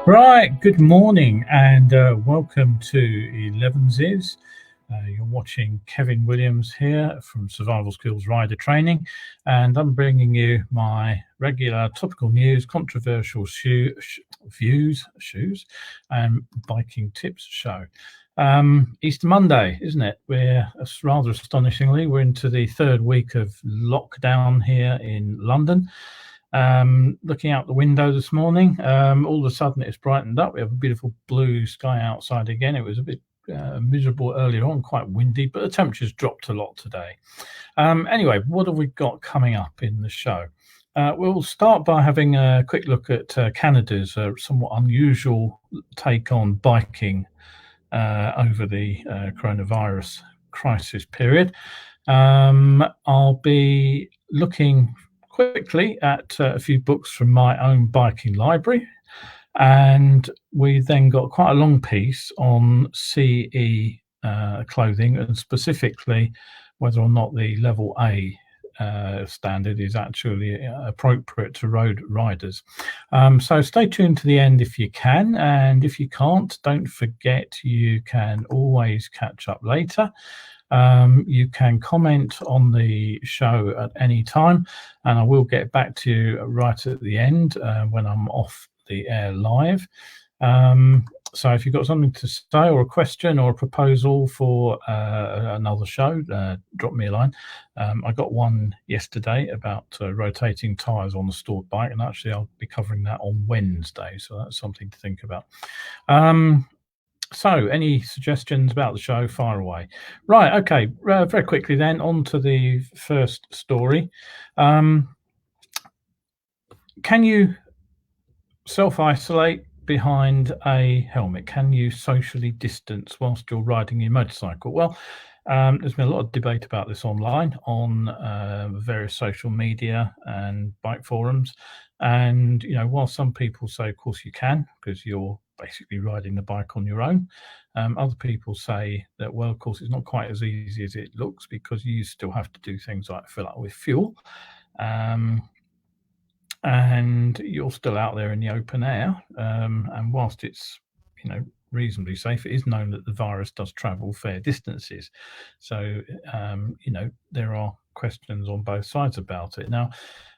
Right, good morning and welcome to Elevenses. You're watching Kevin Williams here from Survival Skills Rider Training, and I'm bringing you my regular topical news, controversial views, shoes, and biking tips show. Easter Monday, isn't it? We're rather astonishingly, we're into the third week of lockdown here in London. Looking out the window this morning, all of a sudden it's brightened up. We have a beautiful blue sky outside again. It was a bit miserable earlier on, quite windy, but the temperature's dropped a lot today. Anyway, what have we got coming up in the show? We'll start by having a quick look at Canada's somewhat unusual take on biking over the coronavirus crisis period. I'll be looking quickly at a few books from my own biking library, and we then got quite a long piece on CE clothing, and specifically whether or not the level A standard is actually appropriate to road riders. So stay tuned to the end if you can, and if you can't, don't forget you can always catch up later. You can comment on the show at any time, and I will get back to you right at the end when I'm off the air live. So if you've got something to say or a question or a proposal for another show, drop me a line. I got one yesterday about rotating tyres on the stored bike, and actually I'll be covering that on Wednesday, so that's something to think about. So any suggestions about the show, fire away. Right, okay, very quickly then, on to the first story. Can you self-isolate behind a helmet? Can you socially distance whilst you're riding your motorcycle? Well, there's been a lot of debate about this online on various social media and bike forums. And, you know, while some people say, of course you can, because you're basically riding the bike on your own, other people say that, well, of course, it's not quite as easy as it looks, because you still have to do things like fill up with fuel. And you're still out there in the open air. And whilst it's, you know, reasonably safe, it is known that the virus does travel fair distances. So, you know, there are questions on both sides about it. Now,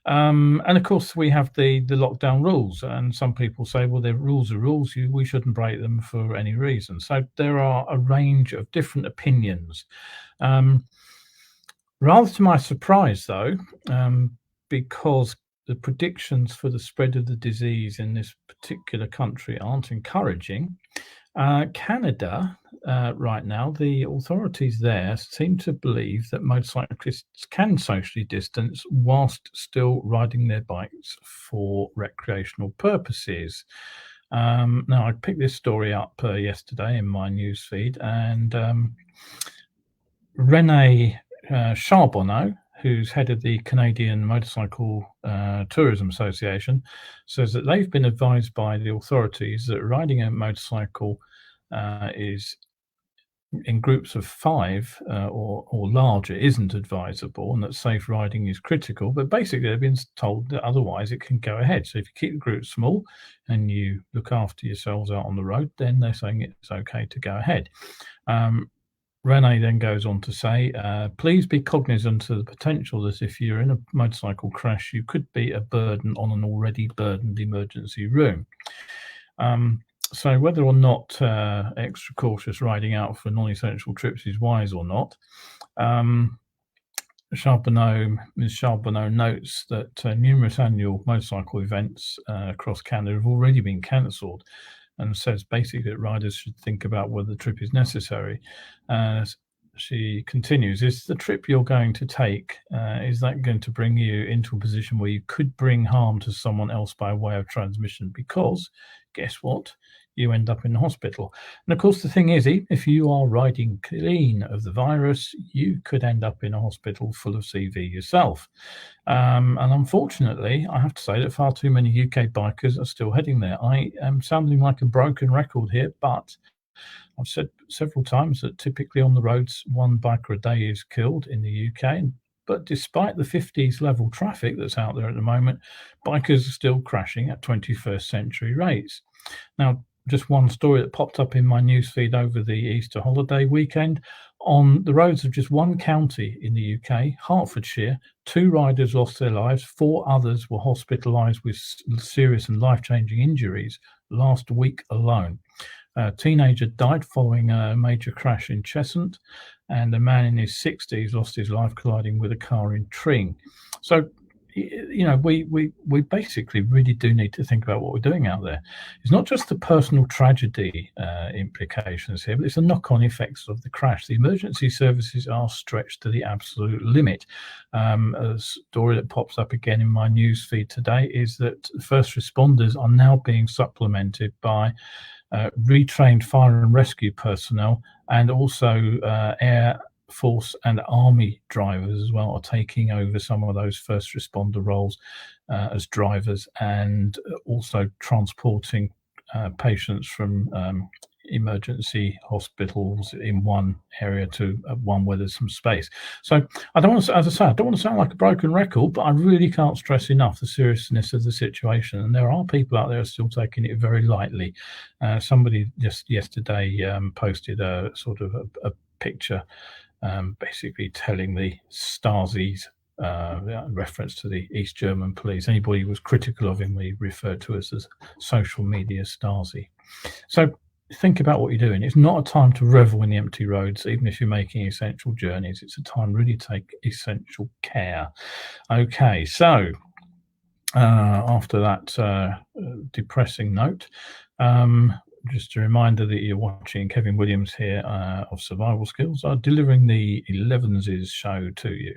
and of course, we have the lockdown rules, and some people say, well, the rules are rules. We shouldn't break them for any reason. So there are a range of different opinions. Rather to my surprise, though, because the predictions for the spread of the disease in this particular country aren't encouraging. Canada, right now, the authorities there seem to believe that motorcyclists can socially distance whilst still riding their bikes for recreational purposes. Now, I picked this story up yesterday in my newsfeed, and René Charbonneau who's head of the Canadian Motorcycle Tourism Association, says that they've been advised by the authorities that riding a motorcycle is in groups of 5 or larger isn't advisable, and that safe riding is critical. But basically, they've been told that otherwise it can go ahead. So if you keep the group small and you look after yourselves out on the road, then they're saying it's okay to go ahead. Rene then goes on to say, please be cognizant of the potential that if you're in a motorcycle crash, you could be a burden on an already burdened emergency room. So whether or not extra cautious riding out for non-essential trips is wise or not, Ms. Charbonneau notes that numerous annual motorcycle events across Canada have already been cancelled, and says basically that riders should think about whether the trip is necessary. She continues, is the trip you're going to take, is that going to bring you into a position where you could bring harm to someone else by way of transmission? Because guess what? You end up in the hospital. And of course, the thing is, if you are riding clean of the virus, you could end up in a hospital full of CV yourself. And unfortunately, I have to say that far too many UK bikers are still heading there. I am sounding like a broken record here, but I've said several times that typically on the roads, 1 biker a day is killed in the UK. But despite the 50s level traffic that's out there at the moment, bikers are still crashing at 21st century rates. Now, just one story that popped up in my newsfeed over the Easter holiday weekend. On the roads of just one county in the UK, Hertfordshire, 2 riders lost their lives. 4 others were hospitalised with serious and life-changing injuries last week alone. A teenager died following a major crash in Cheshunt, and a man in his 60s lost his life colliding with a car in Tring. So, you know, we basically really do need to think about what we're doing out there. It's not just the personal tragedy implications here, but it's the knock-on effects of the crash. The emergency services are stretched to the absolute limit. A story that pops up again in my news feed today is that first responders are now being supplemented by retrained fire and rescue personnel, and also air force and army drivers as well are taking over some of those first responder roles as drivers, and also transporting patients from emergency hospitals in one area to one where there's some space. So I don't want to, as I say, I don't want to sound like a broken record, but I really can't stress enough the seriousness of the situation. And there are people out there still taking it very lightly. Somebody just yesterday posted a sort of a picture basically telling the Stasi's reference to the East German police. Anybody who was critical of him, we referred to as social media Stasi. So think about what you're doing. It's not a time to revel in the empty roads, even if you're making essential journeys. It's a time really to take essential care. Okay, so after that depressing note, just a reminder that you're watching Kevin Williams here of Survival Skills, are delivering the Elevenses show to you.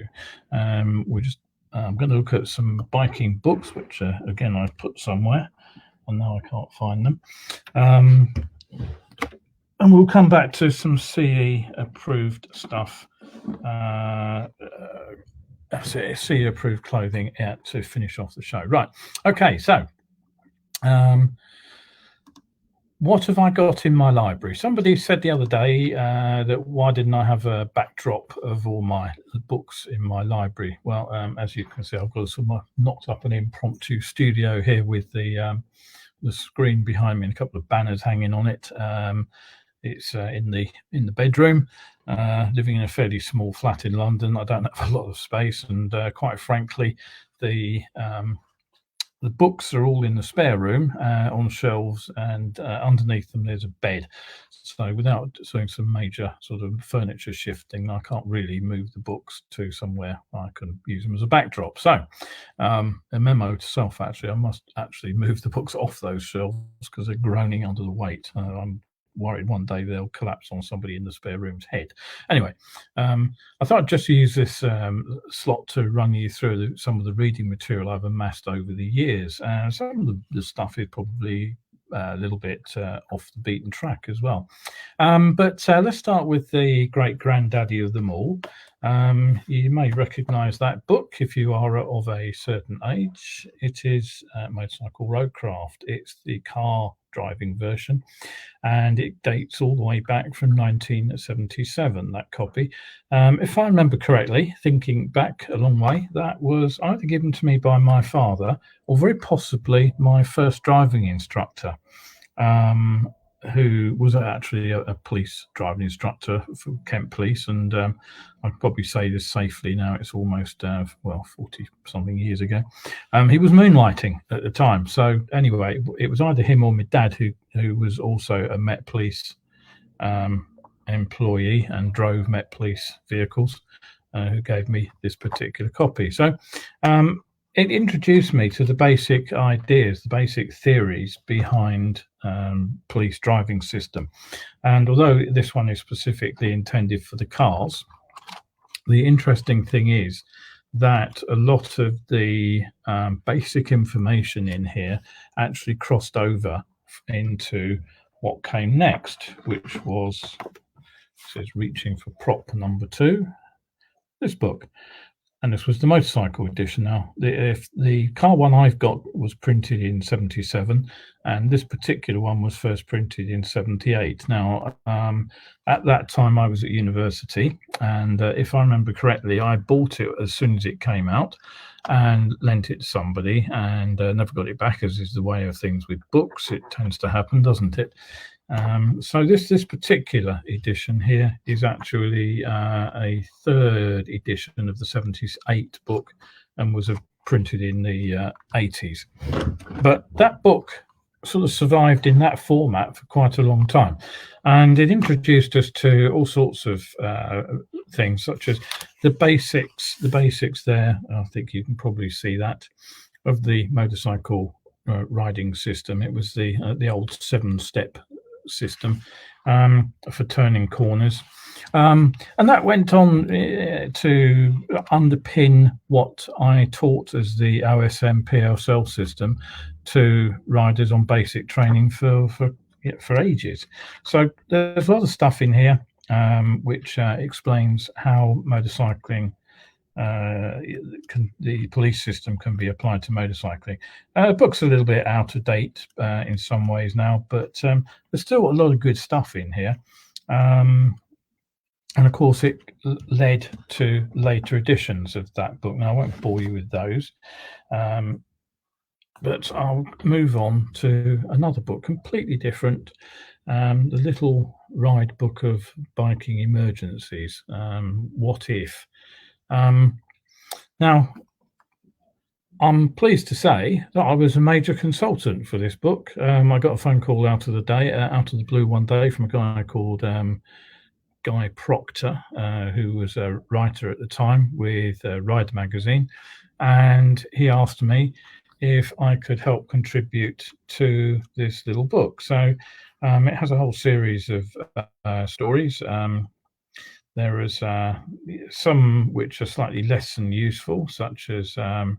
I'm going to look at some biking books, which again I've put somewhere, and now I can't find them. And we'll come back to some CE approved stuff, CE approved clothing to finish off the show. Right. Okay. So, what have I got in my library? Somebody said the other day that why didn't I have a backdrop of all my books in my library? Well, as you can see, I've got sort of knocked up an impromptu studio here with the screen behind me and a couple of banners hanging on it. It's in the bedroom. Living in a fairly small flat in London, I don't have a lot of space, and quite frankly, the books are all in the spare room on shelves, and underneath them there's a bed. So without doing some major sort of furniture shifting, I can't really move the books to somewhere I can use them as a backdrop. So a memo to self, actually, I must actually move the books off those shelves because they're groaning under the weight. I'm worried one day they'll collapse on somebody in the spare room's head. Anyway, I thought I'd just use this slot to run you through some of the reading material I've amassed over the years. Some of the stuff is probably a little bit off the beaten track as well. But let's start with the great granddaddy of them all. You may recognise that book if you are of a certain age. It is Motorcycle Roadcraft. It's the car driving version, and it dates all the way back from 1977, that copy. If I remember correctly, thinking back a long way, that was either given to me by my father or very possibly my first driving instructor, who was actually a police driving instructor for Kent Police. And I'd probably say this safely now, it's almost 40 something years ago. He was moonlighting at the time, so anyway, it was either him or my dad, who was also a Met Police employee and drove Met Police vehicles, who gave me this particular copy. So it introduced me to the basic ideas, the basic theories behind police driving system. And although this one is specifically intended for the cars, the interesting thing is that a lot of the basic information in here actually crossed over into what came next, which was, it says, reaching for prop number 2, this book. And this was the motorcycle edition. Now, the car one I've got was printed in 77, and this particular one was first printed in 78. Now, at that time, I was at university, and if I remember correctly, I bought it as soon as it came out and lent it to somebody, and never got it back, as is the way of things with books. It tends to happen, doesn't it? So this particular edition here is actually a third edition of the 78 book, and was printed in the 80s. But that book sort of survived in that format for quite a long time, and it introduced us to all sorts of things, such as the basics there. I think you can probably see that, of the motorcycle riding system. It was the old 7-step system for turning corners, and that went on to underpin what I taught as the OSM PLCL system to riders on basic training for ages. So there's a lot of stuff in here which explains how motorcycling, the police system, can be applied to motorcycling. The book's a little bit out of date in some ways now, but there's still a lot of good stuff in here. And of course, it led to later editions of that book. Now, I won't bore you with those, but I'll move on to another book, completely different, the Little Ride Book of Biking Emergencies, What If? Now, I'm pleased to say that I was a major consultant for this book. I got a phone call out of the blue one day, from a guy called Guy Proctor, who was a writer at the time with Ride magazine, and he asked me if I could help contribute to this little book. So it has a whole series of stories. There is some which are slightly less than useful, such as what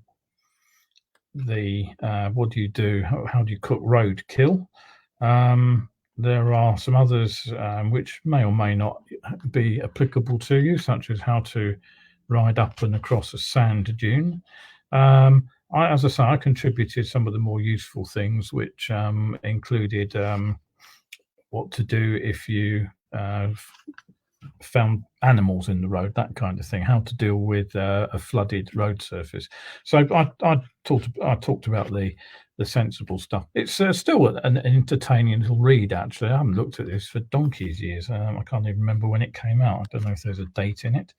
do you do? How do you cook roadkill? There are some others which may or may not be applicable to you, such as how to ride up and across a sand dune. As I say, I contributed some of the more useful things, which included what to do if you found animals in the road, that kind of thing, how to deal with a flooded road surface. So I talked about the sensible stuff. It's still an entertaining little read, actually. I haven't looked at this for donkey's years. I can't even remember when it came out. I don't know if there's a date in it.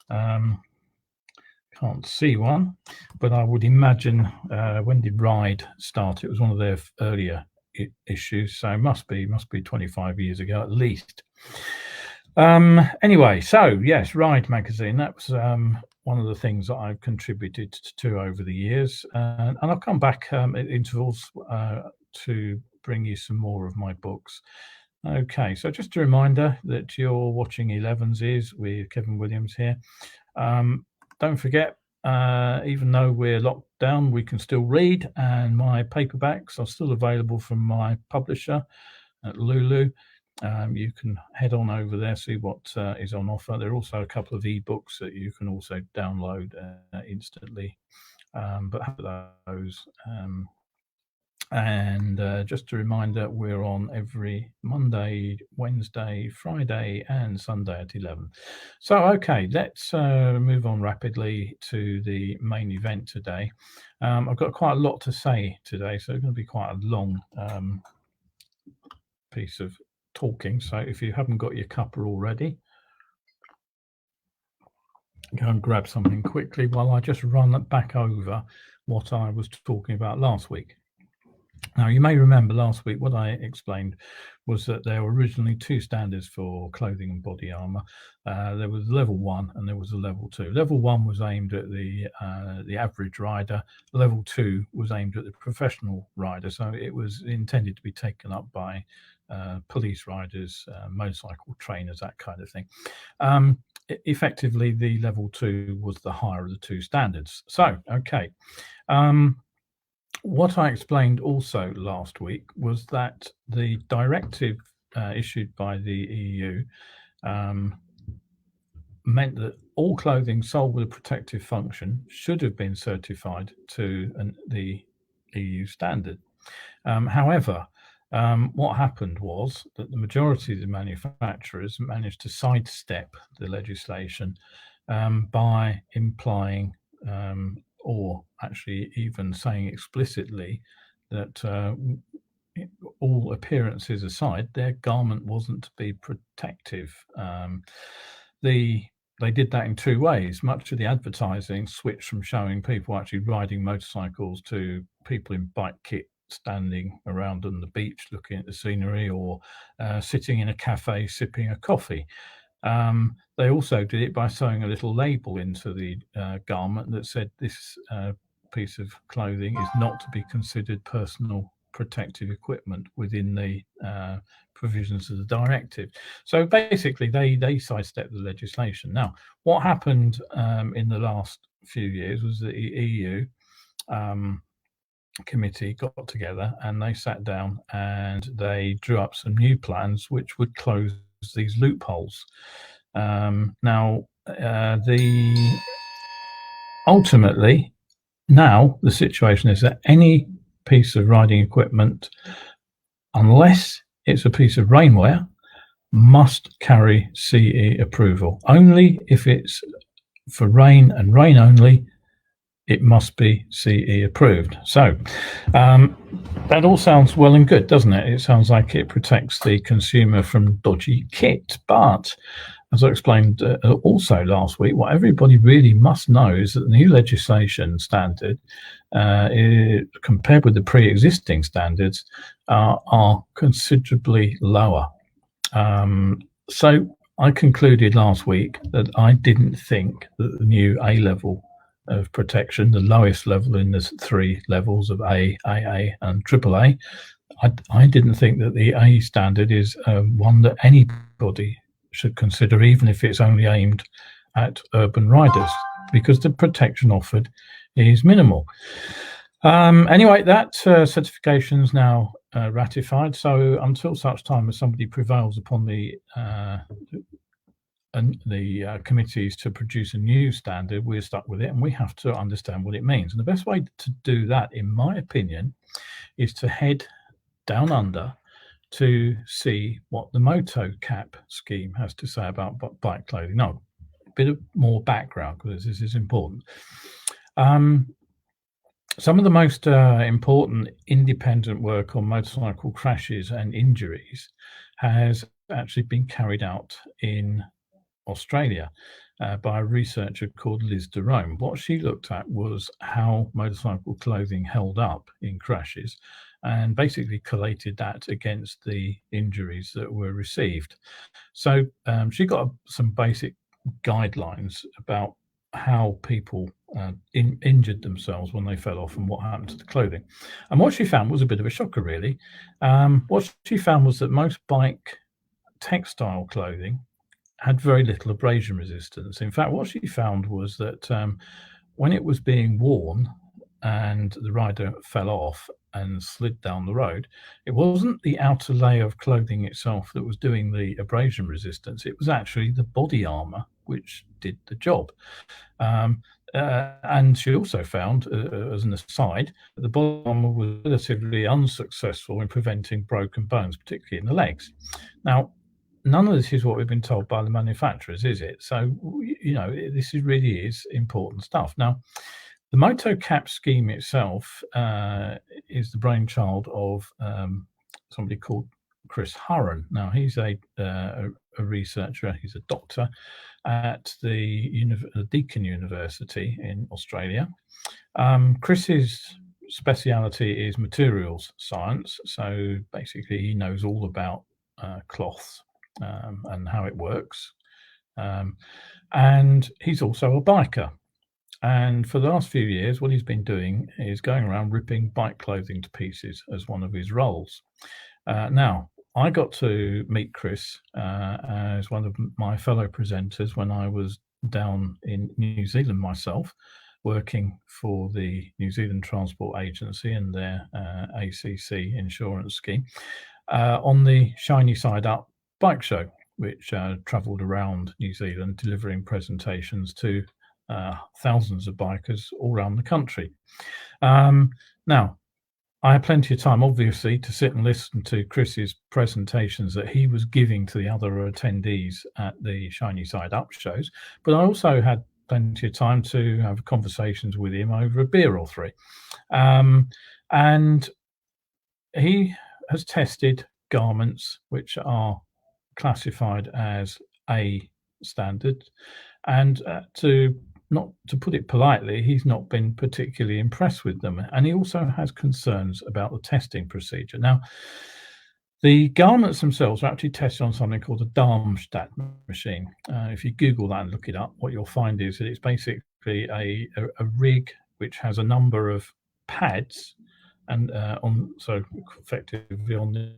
Can't see one, but I would imagine when did Ride start? It was one of their earlier issues, so must be 25 years ago at least. Anyway, so yes, Ride magazine, that was one of the things that I've contributed to over the years, and I'll come back at intervals to bring you some more of my books. Okay, so just a reminder that you're watching Elevenses with Kevin Williams here. Don't forget, even though we're locked down, we can still read, and my paperbacks are still available from my publisher at Lulu. you can head on over there, see what is on offer. There are also a couple of ebooks that you can also download instantly, but have those. And just a reminder, we're on every Monday, Wednesday, Friday, and Sunday at 11. So, okay, let's move on rapidly to the main event today. I've got quite a lot to say today, so it's going to be quite a long piece of talking. So, if you haven't got your cuppa already, go and grab something quickly while I just run back over what I was talking about last week. Now, you may remember last week what I explained was that there were originally two standards for clothing and body armor. There was level 1 and there was a level 2. Level 1 was aimed at the average rider. Level 2 was aimed at the professional rider. So it was intended to be taken up by police riders, motorcycle trainers, that kind of thing. Effectively, the level 2 was the higher of the two standards. So, okay. What I explained also last week was that the directive issued by the EU meant that all clothing sold with a protective function should have been certified to the EU standard. However, what happened was that the majority of the manufacturers managed to sidestep the legislation by implying or actually even saying explicitly that all appearances aside, their garment wasn't to be protective. They did that in two ways. Much of the advertising switched from showing people actually riding motorcycles to people in bike kit standing around on the beach looking at the scenery, or sitting in a cafe sipping a coffee. They also did it by sewing a little label into the garment that said this piece of clothing is not to be considered personal protective equipment within the provisions of the directive. So basically, they sidestepped the legislation. Now, what happened in the last few years was that the EU committee got together and they sat down and they drew up some new plans which would close these loopholes. Ultimately, now the situation is that any piece of riding equipment, unless it's a piece of rainwear, must carry CE approval. Only if it's for rain and rain only, it must be CE approved. So that all sounds well and good, doesn't it? It sounds like it protects the consumer from dodgy kit. But as I explained also last week, what everybody really must know is that the new legislation standard, compared with the pre-existing standards, are considerably lower. So I concluded last week that I didn't think that the new A level of protection, the lowest level in the three levels of A, AA, and AAA, I didn't think that the A standard is one that anybody should consider, even if it's only aimed at urban riders, because the protection offered is minimal. Anyway, that certification is now ratified. So until such time as somebody prevails upon the committees to produce a new standard, we're stuck with it, and we have to understand what it means. And the best way to do that, in my opinion, is to head down under to see what the MotoCap scheme has to say about bike clothing. Now, a bit of more background, because this is important. Some of the most important independent work on motorcycle crashes and injuries has actually been carried out in Australia by a researcher called Liz Derome. What she looked at was how motorcycle clothing held up in crashes, and basically collated that against the injuries that were received. So she got some basic guidelines about how people injured themselves when they fell off and what happened to the clothing. And what she found was a bit of a shocker, really. What she found was that most bike textile clothing had very little abrasion resistance. In fact, what she found was that when it was being worn, and the rider fell off and slid down the road, it wasn't the outer layer of clothing itself that was doing the abrasion resistance. It was actually the body armor which did the job. And she also found, as an aside, that the body armor was relatively unsuccessful in preventing broken bones, particularly in the legs. Now, none of this is what we've been told by the manufacturers, is it? So, this really is important stuff. Now, the MotoCap scheme itself is the brainchild of somebody called Chris Hurren. Now, he's a researcher, he's a doctor at the Deakin University in Australia. Chris's speciality is materials science, so basically he knows all about cloths and how it works. And he's also a biker. And for the last few years, what he's been doing is going around ripping bike clothing to pieces as one of his roles. Now, I got to meet Chris as one of my fellow presenters when I was down in New Zealand myself, working for the New Zealand Transport Agency and their ACC insurance scheme on the Shiny Side Up bike show, which travelled around New Zealand delivering presentations to thousands of bikers all around the country. Now, I had plenty of time, obviously, to sit and listen to Chris's presentations that he was giving to the other attendees at the Shiny Side Up shows, but I also had plenty of time to have conversations with him over a beer or three. And he has tested garments which are classified as A standard, and to put it politely, he's not been particularly impressed with them. And he also has concerns about the testing procedure. Now, the garments themselves are actually tested on something called a Darmstadt machine. If you Google that and look it up, what you'll find is that it's basically a rig which has a number of pads, and so effectively on the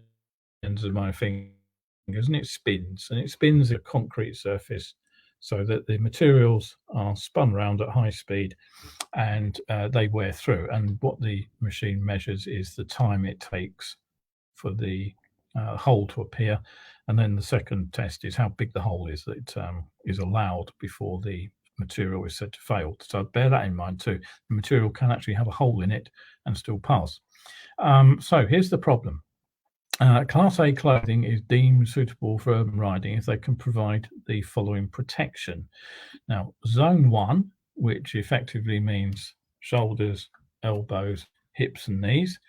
ends of my fingers, and it spins a concrete surface, so that the materials are spun around at high speed and they wear through. And what the machine measures is the time it takes for the hole to appear. And then the second test is how big the hole is that is allowed before the material is said to fail. So bear that in mind too. The material can actually have a hole in it and still pass. So here's the problem. Class A clothing is deemed suitable for urban riding if they can provide the following protection. Now, Zone 1, which effectively means shoulders, elbows, hips and knees,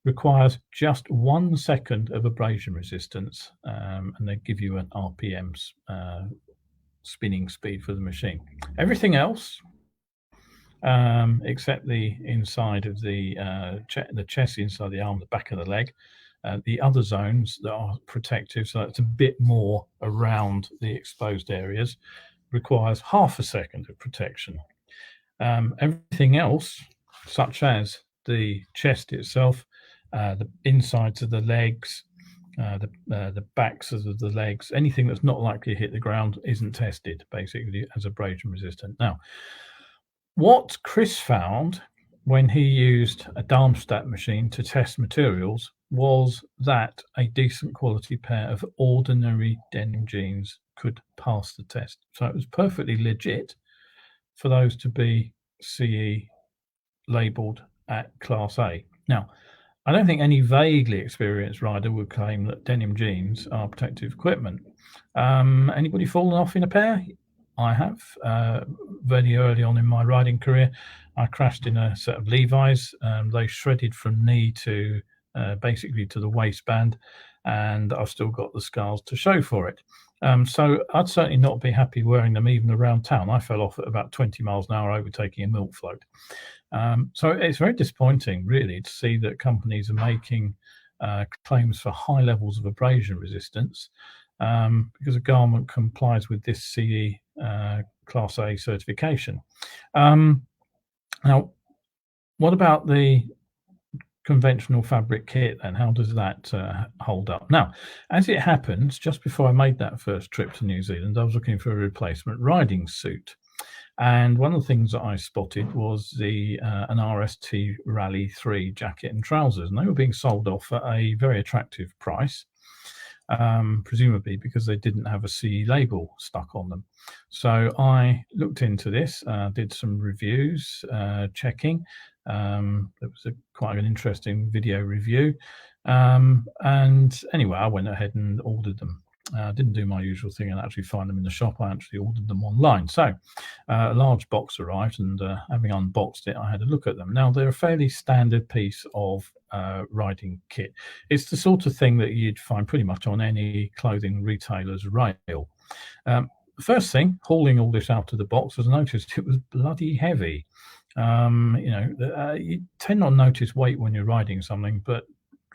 requires just 1 second of abrasion resistance, and they give you an RPM's spinning speed for the machine. Everything else, except the inside of the chest, inside the arm, the back of the leg, the other zones that are protective, so it's a bit more around the exposed areas, requires half a second of protection. Everything else, such as the chest itself, the insides of the legs, the backs of the legs, anything that's not likely to hit the ground isn't tested, basically, as abrasion resistant. Now, what Chris found when he used a Darmstadt machine to test materials was that a decent quality pair of ordinary denim jeans could pass the test. So it was perfectly legit for those to be CE labelled at Class A. Now, I don't think any vaguely experienced rider would claim that denim jeans are protective equipment. Anybody fallen off in a pair? I have. Very early on in my riding career, I crashed in a set of Levi's. They shredded from knee to basically to the waistband, and I've still got the scars to show for it. So I'd certainly not be happy wearing them even around town. I fell off at about 20 miles an hour overtaking a milk float. So it's very disappointing, really, to see that companies are making claims for high levels of abrasion resistance because a garment complies with this CE Class A certification. Now, what about the conventional fabric kit then? How does that hold up? Now, as it happens, just before I made that first trip to New Zealand, I was looking for a replacement riding suit. And one of the things that I spotted was an RST Rally 3 jacket and trousers, and they were being sold off at a very attractive price, presumably because they didn't have a CE label stuck on them. So I looked into this, did some reviews, checking. It was quite an interesting video review. And anyway, I went ahead and ordered them. Didn't do my usual thing and actually find them in the shop. I actually ordered them online. So a large box arrived, and having unboxed it, I had a look at them. Now, they're a fairly standard piece of riding kit. It's the sort of thing that you'd find pretty much on any clothing retailer's rail. First thing, hauling all this out of the box, as I noticed it was bloody heavy. You tend not to notice weight when you're riding something, but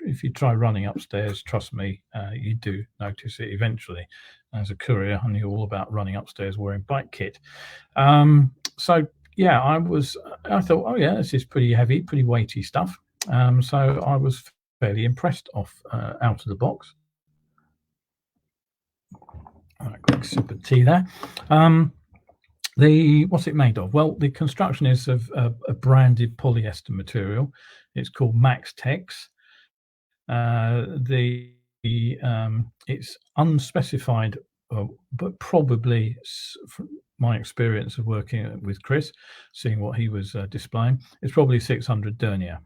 if you try running upstairs, trust me, you do notice it eventually. As a courier, I knew all about running upstairs wearing bike kit. So yeah, I thought, oh yeah, this is pretty heavy, pretty weighty stuff. So I was fairly impressed out of the box. All right, quick sip of tea there. What's it made of? Well, the construction is of a branded polyester material. It's called Max-Tex. It's unspecified, but probably, from my experience of working with Chris, seeing what he was displaying, it's probably 600 denier.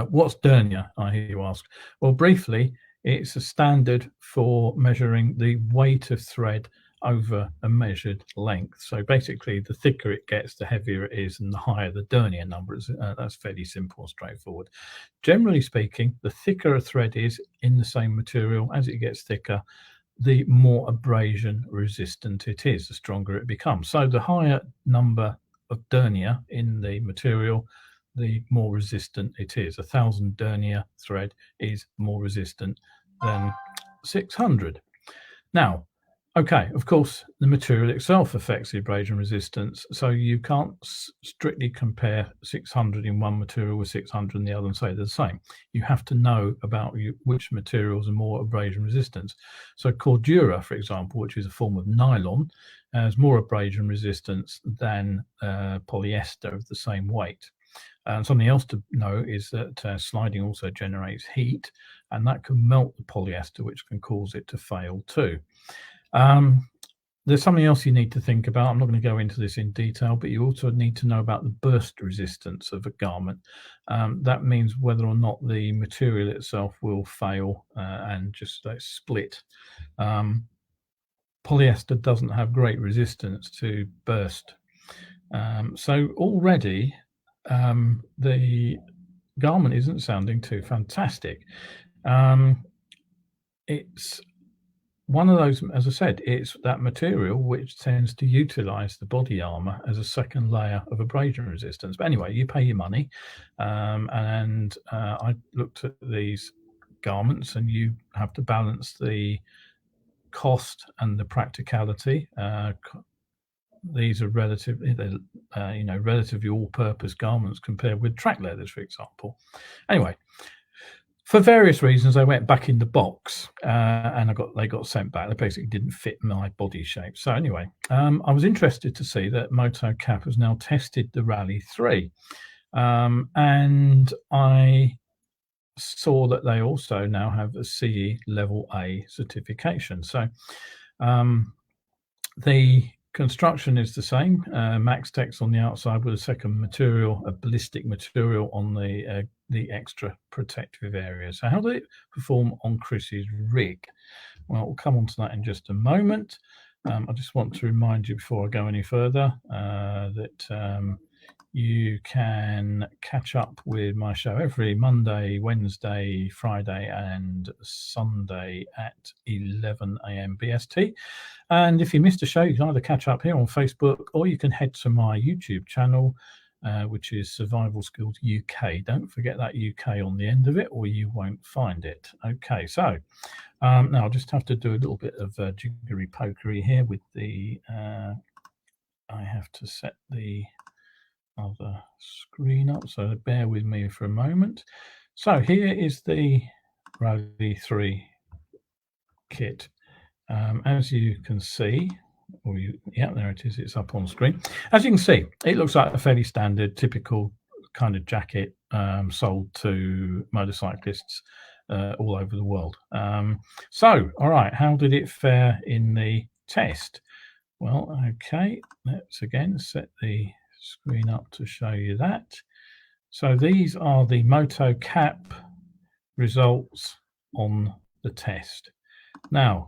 What's denier, I hear you ask? Well, briefly, it's a standard for measuring the weight of thread over a measured length. So basically, the thicker it gets, the heavier it is, and the higher the denier number is. That's fairly simple and straightforward. Generally speaking, the thicker a thread is in the same material, as it gets thicker, the more abrasion resistant it is, the stronger it becomes. So the higher number of denier in the material, the more resistant it is. 1,000 denier thread is more resistant than 600. Now, okay, of course, the material itself affects the abrasion resistance, so you can't strictly compare 600 in one material with 600 in the other and say they're the same. You have to know about which materials are more abrasion resistant. So Cordura, for example, which is a form of nylon, has more abrasion resistance than polyester of the same weight. And something else to know is that sliding also generates heat, and that can melt the polyester, which can cause it to fail too. There's something else you need to think about. I'm not going to go into this in detail, but you also need to know about the burst resistance of a garment. That means whether or not the material itself will fail and just split. Polyester doesn't have great resistance to burst. So already the garment isn't sounding too fantastic. It's one of those, as I said, it's that material which tends to utilize the body armor as a second layer of abrasion resistance. But anyway, you pay your money. And I looked at these garments, and you have to balance the cost and the practicality. These are relatively all-purpose garments compared with track leathers, for example. Anyway, for various reasons, they went back in the box, and they got sent back. They basically didn't fit my body shape. So anyway, I was interested to see that MotoCap has now tested the Rally 3, and I saw that they also now have a CE Level A certification. So the construction is the same. Max-Tex on the outside with a second material, a ballistic material on the extra protective area. So how did it perform on Chris's rig? Well, we'll come on to that in just a moment. I just want to remind you before I go any further that you can catch up with my show every Monday, Wednesday, Friday, and Sunday at 11 a.m. BST. And if you missed a show, you can either catch up here on Facebook, or you can head to my YouTube channel, which is Survival Skills UK. Don't forget that UK on the end of it, or you won't find it. Okay, so now I'll just have to do a little bit of jiggery pokery here with the. I have to set the other screen up, so bear with me for a moment. So here is the Rally 3 kit. As you can see, Yeah, there it is. It's up on screen. As you can see, it looks like a fairly standard, typical kind of jacket sold to motorcyclists all over the world. So, all right, how did it fare in the test? Well, okay, let's again set the screen up to show you that. So these are the Moto Cap results on the test. Now,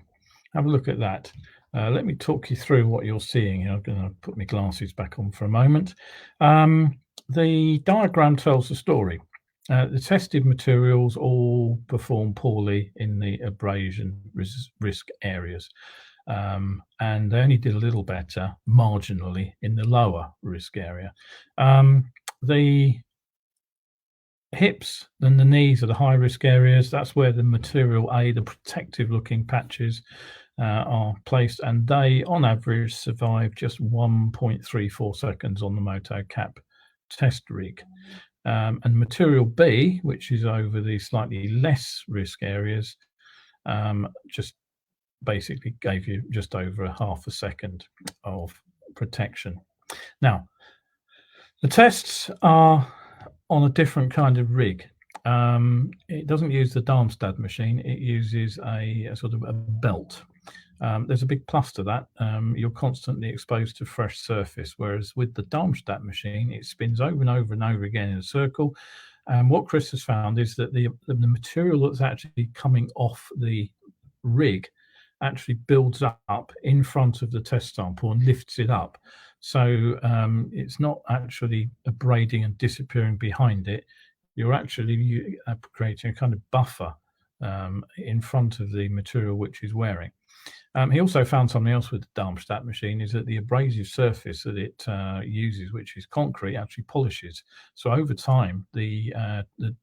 have a look at that. Let me talk you through what you're seeing. I'm going to put my glasses back on for a moment. The diagram tells the story. The tested materials all perform poorly in the abrasion risk areas, and they only did a little better marginally in the lower risk area. The hips and the knees are the high risk areas. That's where the material A, the protective looking patches, are placed, and they on average survive just 1.34 seconds on the Moto Cap test rig. And material B, which is over the slightly less risk areas, just basically gave you just over a half a second of protection. Now, the tests are on a different kind of rig. It doesn't use the Darmstadt machine. It uses a sort of a belt. There's a big plus to that. You're constantly exposed to fresh surface, whereas with the Darmstadt machine, it spins over and over and over again in a circle. And what Chris has found is that the material that's actually coming off the rig actually builds up in front of the test sample and lifts it up. So it's not actually abrading and disappearing behind it. You're actually creating a kind of buffer in front of the material which is wearing. He also found something else with the Darmstadt machine, is that the abrasive surface that it uses, which is concrete, actually polishes. So over time, the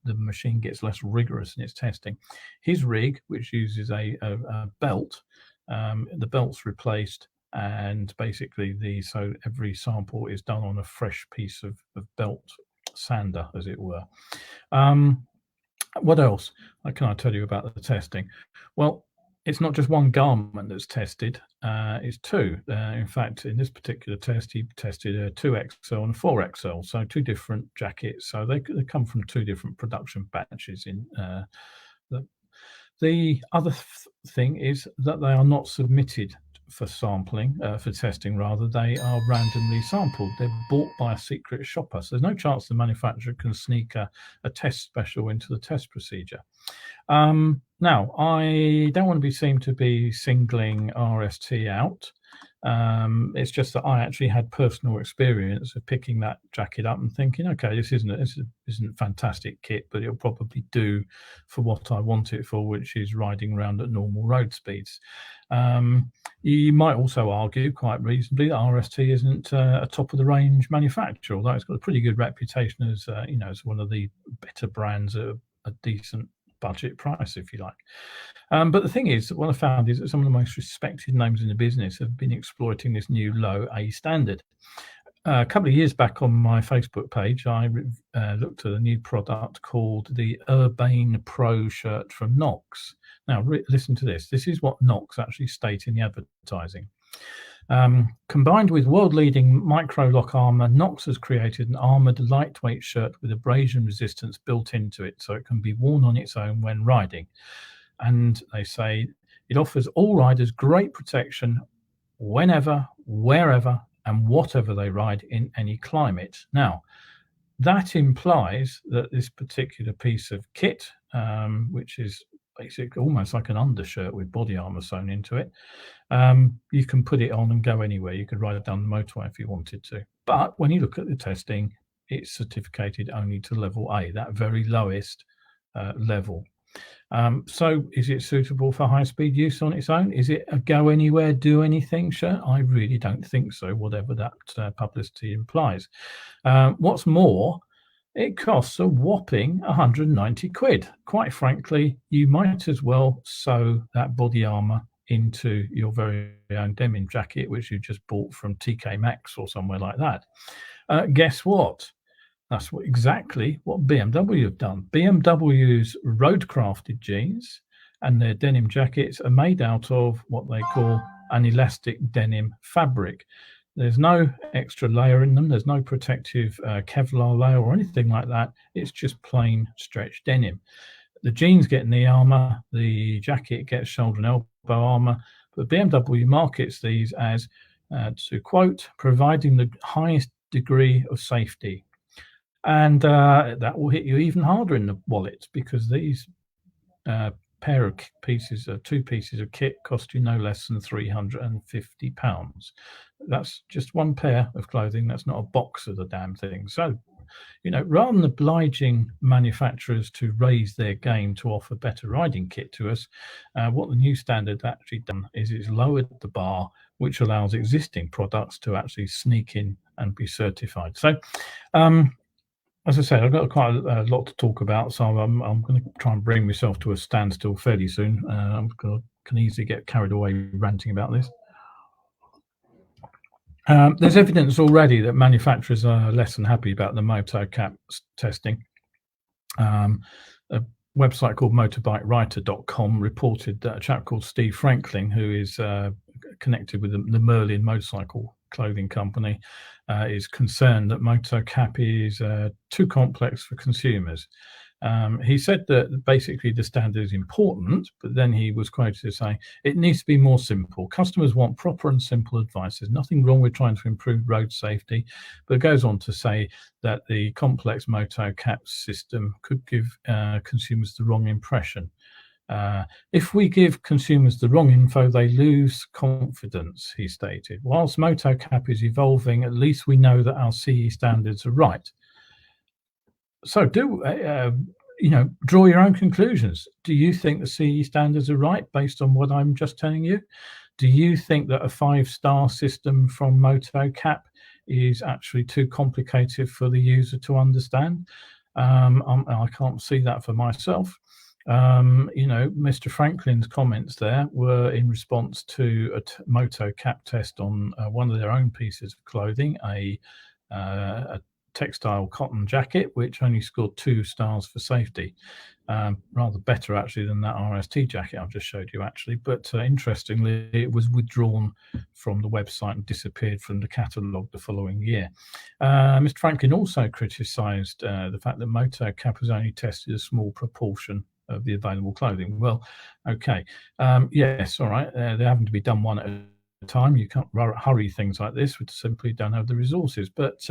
machine gets less rigorous in its testing. His rig, which uses a belt, the belt's replaced, and basically so every sample is done on a fresh piece of belt sander, as it were. What else can I tell you about the testing? Well, it's not just one garment that's tested, it's two. In fact, in this particular test, he tested a 2XL and a 4XL, so two different jackets. So they come from two different production batches. The other thing is that they are not submitted for sampling, for testing rather. They are randomly sampled. They're bought by a secret shopper. So there's no chance the manufacturer can sneak a test special into the test procedure. Now, I don't want to be seen to be singling RST out. It's just that I actually had personal experience of picking that jacket up and thinking, okay, this isn't a fantastic kit, but it'll probably do for what I want it for, which is riding around at normal road speeds. You might also argue quite reasonably that RST isn't a top of the range manufacturer, although it's got a pretty good reputation as as one of the better brands at a decent budget price, if you like. But the thing is, what I found is that some of the most respected names in the business have been exploiting this new low A standard. A couple of years back on my Facebook page, I looked at a new product called the Urbane Pro shirt from Knox. Now, listen to this. This is what Knox actually state in the advertising. Combined with world-leading micro-lock armor, Knox has created an armored lightweight shirt with abrasion resistance built into it, so it can be worn on its own when riding. And they say it offers all riders great protection whenever, wherever, and whatever they ride in any climate. Now, that implies that this particular piece of kit, which is basically almost like an undershirt with body armor sewn into it, you can put it on and go anywhere. You could ride it down the motorway if you wanted to. But when you look at the testing, it's certificated only to level A, that very lowest level. So is it suitable for high-speed use on its own? Is it a go anywhere, do anything shirt? I really don't think so, whatever that publicity implies. What's more, it costs a whopping 190 quid. Quite frankly, you might as well sew that body armor into your very own denim jacket, which you just bought from TK Maxx or somewhere like that. Guess what? That's exactly what BMW have done. BMW's road-crafted jeans and their denim jackets are made out of what they call an elastic denim fabric. There's no extra layer in them. There's no protective Kevlar layer or anything like that. It's just plain stretch denim. The jeans get knee armor, the jacket gets shoulder and elbow armor, but BMW markets these as, to quote, providing the highest degree of safety. And that will hit you even harder in the wallet, because these pair of pieces, two pieces of kit, cost you no less than £350. That's just one pair of clothing. That's not a box of the damn thing. So, rather than obliging manufacturers to raise their game to offer better riding kit to us, what the new standard actually done is it's lowered the bar, which allows existing products to actually sneak in and be certified. So, as I said, I've got quite a lot to talk about, so I'm going to try and bring myself to a standstill fairly soon. I can easily get carried away ranting about this. There's evidence already that manufacturers are less than happy about the MotoCap testing. A website called motorbikewriter.com reported that a chap called Steve Franklin, who is connected with the Merlin motorcycle clothing company, is concerned that MotoCap is too complex for consumers. He said that basically the standard is important, but then he was quoted as saying, it needs to be more simple. Customers want proper and simple advice. There's nothing wrong with trying to improve road safety, but it goes on to say that the complex MotoCap system could give consumers the wrong impression. If we give consumers the wrong info, they lose confidence, he stated. Whilst MotoCap is evolving, at least we know that our CE standards are right. So draw your own conclusions. Do you think the CE standards are right based on what I'm just telling you? Do you think that a 5-star system from MotoCap is actually too complicated for the user to understand? I can't see that for myself. Mr. Franklin's comments there were in response to a MotoCap test on one of their own pieces of clothing, a textile cotton jacket, which only scored 2 stars for safety. Rather better actually than that RST jacket I've just showed you actually, but interestingly it was withdrawn from the website and disappeared from the catalogue the following year. Mr. Franklin also criticised the fact that MotoCap has only tested a small proportion of the available clothing. Well, okay, yes, all right, they happen to be done one at a time. You can't hurry things like this. We simply don't have the resources. But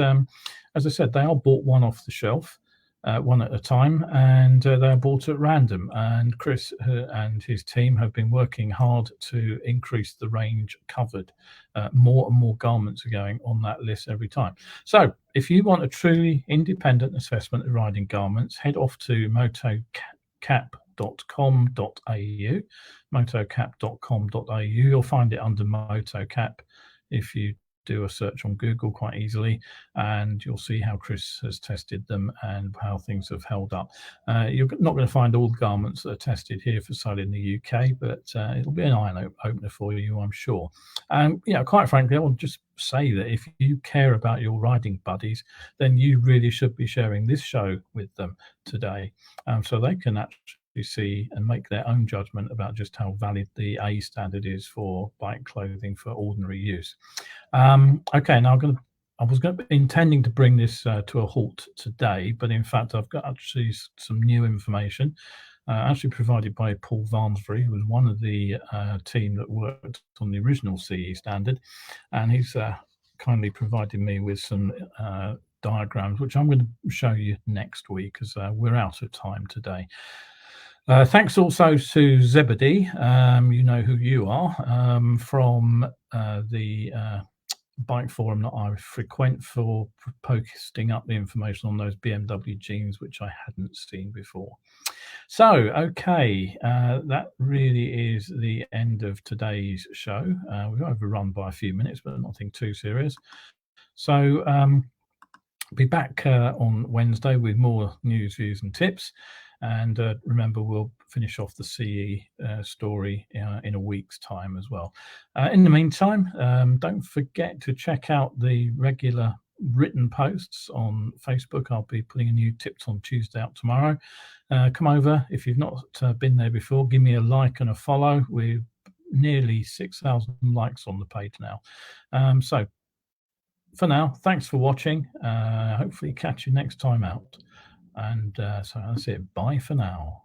as I said, they are bought one off the shelf, one at a time, and they are bought at random. And Chris and his team have been working hard to increase the range covered. More and more garments are going on that list every time. So if you want a truly independent assessment of riding garments, head off to motocap.com.au. You'll find it under MotoCap if you do a search on Google quite easily, and you'll see how Chris has tested them and how things have held up. You're not going to find all the garments that are tested here for sale in the UK, but it'll be an eye opener for you, I'm sure. And quite frankly, I want to just say that if you care about your riding buddies, then you really should be sharing this show with them today, so they can actually see and make their own judgment about just how valid the A standard is for bike clothing for ordinary use. Okay, now I was intending to bring this to a halt today, but in fact I've got actually some new information actually provided by Paul Varnsverry, who was one of the team that worked on the original CE standard, and he's kindly provided me with some diagrams, which I'm going to show you next week, because we're out of time today. Thanks also to Zebedee, you know who you are, from the bike forum that I frequent, for posting up the information on those BMW jeans, which I hadn't seen before. So, okay, that really is the end of today's show. We've overrun by a few minutes, but nothing too serious. So, be back on Wednesday with more news, views and tips. And remember, we'll finish off the CE story in a week's time as well. In the meantime, don't forget to check out the regular written posts on Facebook. I'll be putting a new Tips on Tuesday out tomorrow. Come over if you've not been there before. Give me a like and a follow. We're nearly 6,000 likes on the page now. So for now, thanks for watching. Hopefully catch you next time out. And so that's it. Bye for now.